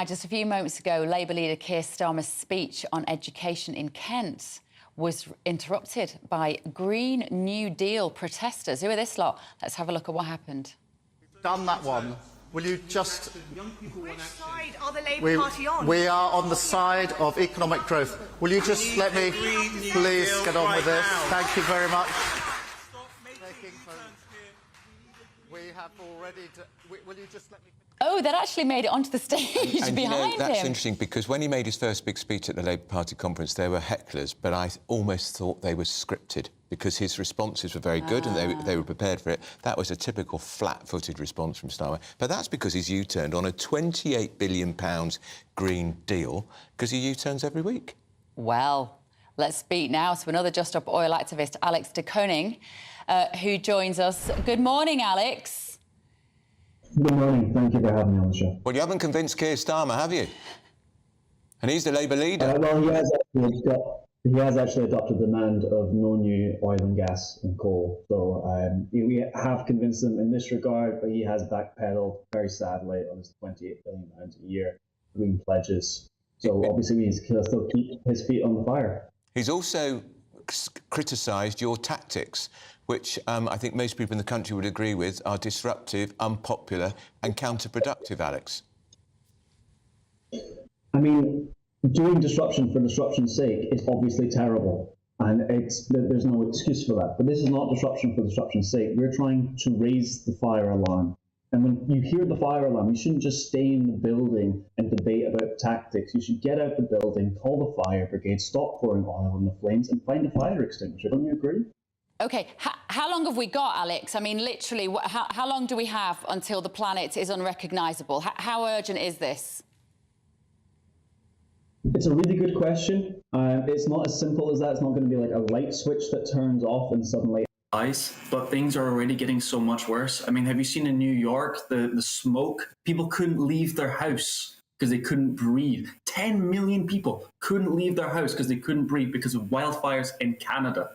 Now, just a few moments ago, Labour leader Keir Starmer's speech on education in Kent was interrupted by Green New Deal protesters. Who are this lot? Let's have a look at what happened. Done that one. Will you just... Which side are the Labour Party on? We are on the side of economic growth. Will you just let me please get on with this? Thank you very much. We have already... Will you just let me... Oh, that actually made it onto the stage and behind that's him. interesting, because when he made his first big speech at the Labour Party conference, there were hecklers, but I almost thought they were scripted, because his responses were very good and they were prepared for it. That was a typical flat-footed response from Starmer. But that's because he's U-turned on a £28 billion Green Deal, because he U-turns every week. Well, let's speak now to another Just Stop Oil activist, Alex de Koning, who joins us. Good morning, Alex. Good morning. Thank you for having me on the show. Well, you haven't convinced Keir Starmer, have you? And he's the Labour leader. Well, he has actually adopted the demand of no new oil and gas and coal. So we have convinced him in this regard, but he has backpedaled, very sadly, on his £28 billion a year green pledges. So obviously we need to still keep his feet on the fire. He's also criticised your tactics, which I think most people in the country would agree with, are disruptive, unpopular and counterproductive, Alex. I mean, doing disruption for disruption's sake is obviously terrible, and there's no excuse for that. But this is not disruption for disruption's sake. We're trying to raise the fire alarm. And when you hear the fire alarm, you shouldn't just stay in the building and debate about tactics. You should get out the building, call the fire brigade, stop pouring oil on the flames, and find a fire extinguisher. Don't you agree? OK, how long have we got, Alex? I mean, literally, how long do we have until the planet is unrecognisable? How urgent is this? It's a really good question. It's not as simple as that. It's not going to be like a light switch that turns off and suddenly... But things are already getting so much worse. I mean, have you seen in New York, the smoke? People couldn't leave their house because they couldn't breathe. 10 million people couldn't leave their house because they couldn't breathe because of wildfires in Canada.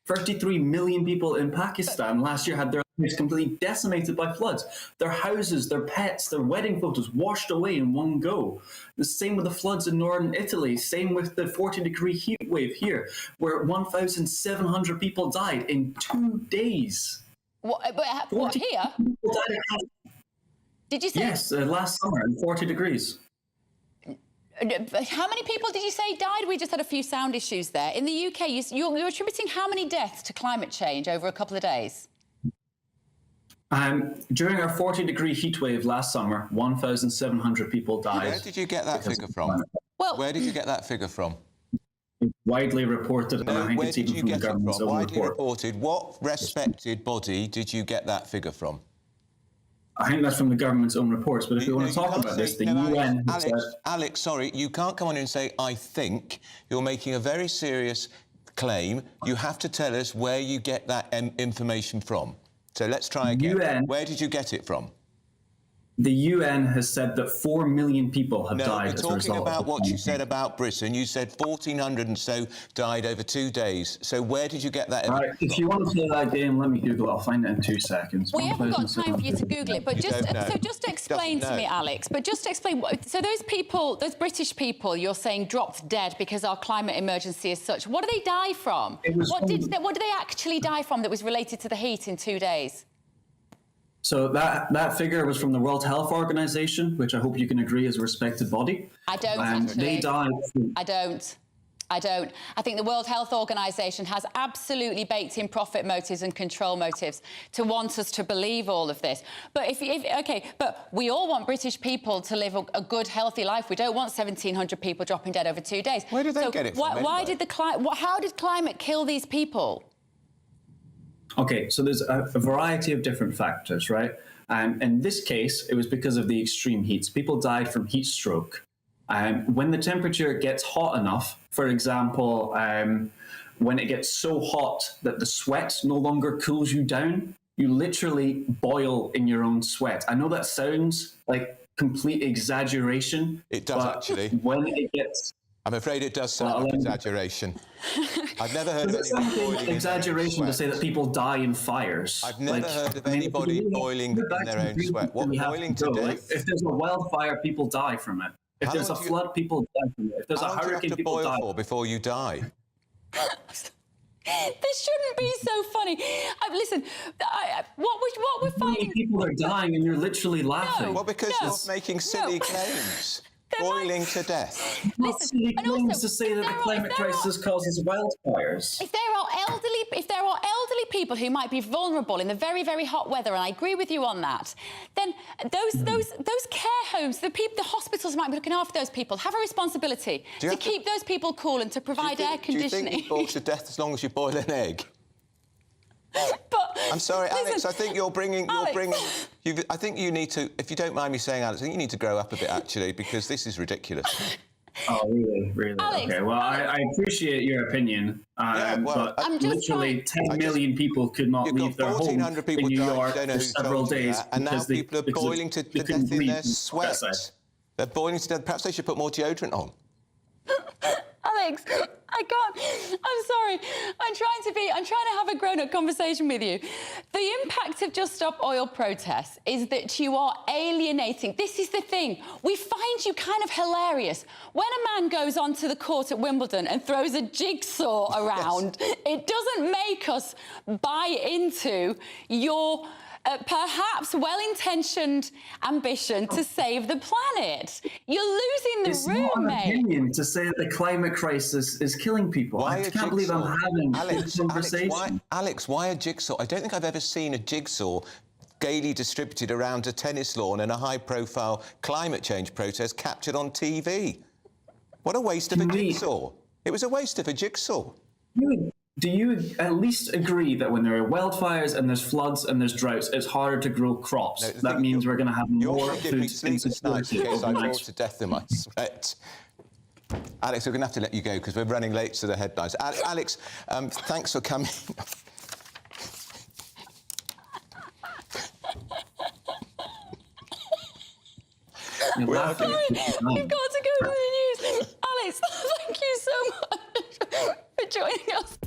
33 million people in Pakistan last year had their lives completely decimated by floods. Their houses, their pets, their wedding photos washed away in one go. The same with the floods in northern Italy, same with the 40-degree heat wave here, where 1,700 people died in 2 days. What here? People died. Did you say? Yes, last summer in 40 degrees. How many people did you say died? We just had a few sound issues there. In the UK, you're attributing how many deaths to climate change over a couple of days? During our 40-degree heat wave last summer, 1,700 people died. Where did you get that figure from? Well, where did you get that figure from? It's widely reported, and I think it's even from the government's own report. Widely reported. What respected body did you get that figure from? I think that's from the government's own reports, but if you want to talk about this, the UN... Alex, sorry, you can't come on and say, I think. You're making a very serious claim. You have to tell us where you get that information from. So let's try again. Where did you get it from? The UN has said that 4 million people have died as a result. No, we're talking about what you said about Britain. You said 1,400 and so died over 2 days. So where did you get that? If you want to play that game, let me Google it. I'll find it in 2 seconds. We haven't got time for you to Google it, but just explain to me, Alex. But just explain. So those people, those British people, you're saying dropped dead because our climate emergency is such. What do they die from? What did they actually die from that was related to the heat in 2 days? So that figure was from the World Health Organization, which I hope you can agree is a respected body. I don't actually. They died. I don't. I think the World Health Organization has absolutely baked in profit motives and control motives to want us to believe all of this. But but we all want British people to live a good, healthy life. We don't want 1,700 people dropping dead over 2 days. Where did they get it from? How did climate kill these people? Okay, so there's a variety of different factors, right? In this case, it was because of the extreme heats. People died from heat stroke. When the temperature gets hot enough, for example, when it gets so hot that the sweat no longer cools you down, you literally boil in your own sweat. I know that sounds like complete exaggeration. It does, actually. When it gets... I'm afraid it does sound like exaggeration. I've never heard of anyone boiling exaggeration to say that people die in fires. I've never heard of anybody boiling in their own sweat. What, boiling to death? If there's a wildfire, people die from it. If there's a flood, people die from it. If there's a hurricane, people die. How long do you have to boil for before you die? This shouldn't be so funny. Listen, what we're finding... People are dying and you're literally laughing. Well, because you're making silly claims. Boiling to death. Not silly claims to say that the climate crisis causes wildfires. If there are elderly people who might be vulnerable in the very, very hot weather, and I agree with you on that, then those care homes, the hospitals might be looking after those people, have a responsibility to keep those people cool and to provide air conditioning. Do you think you boil to death as long as you boil an egg? But I'm sorry, listen, Alex. I think I think you need to, if you don't mind me saying, Alex, I think you need to grow up a bit actually, because this is ridiculous. Oh, really? Really? Alex, okay. Well, I appreciate your opinion, but literally 10 million people could not leave their home in New York for several days, and now people are boiling to death in their sweat. They're boiling to death. Perhaps they should put more deodorant on. Alex, I can't. I'm sorry. I'm trying to have a grown-up conversation with you. The impact of Just Stop Oil protests is that you are alienating. This is the thing. We find you kind of hilarious. When a man goes onto the court at Wimbledon and throws a jigsaw around, it doesn't make us buy into your perhaps well-intentioned ambition to save the planet. You're losing the room, mate. It's not an opinion to say that the climate crisis is killing people. I can't believe I'm having this conversation. Alex, why a jigsaw? I don't think I've ever seen a jigsaw gaily distributed around a tennis lawn in a high-profile climate change protest captured on TV. What a waste of a jigsaw. It was a waste of a jigsaw. Do you at least agree that when there are wildfires and there's floods and there's droughts, it's harder to grow crops? No, that means we're going to have more food insecurity. In case I fall to death in my sweat. Alex, we're going to have to let you go because we're running late to the headlines. Alex, thanks for coming. Sorry, we've got to go to the news. Alex, thank you so much for joining us.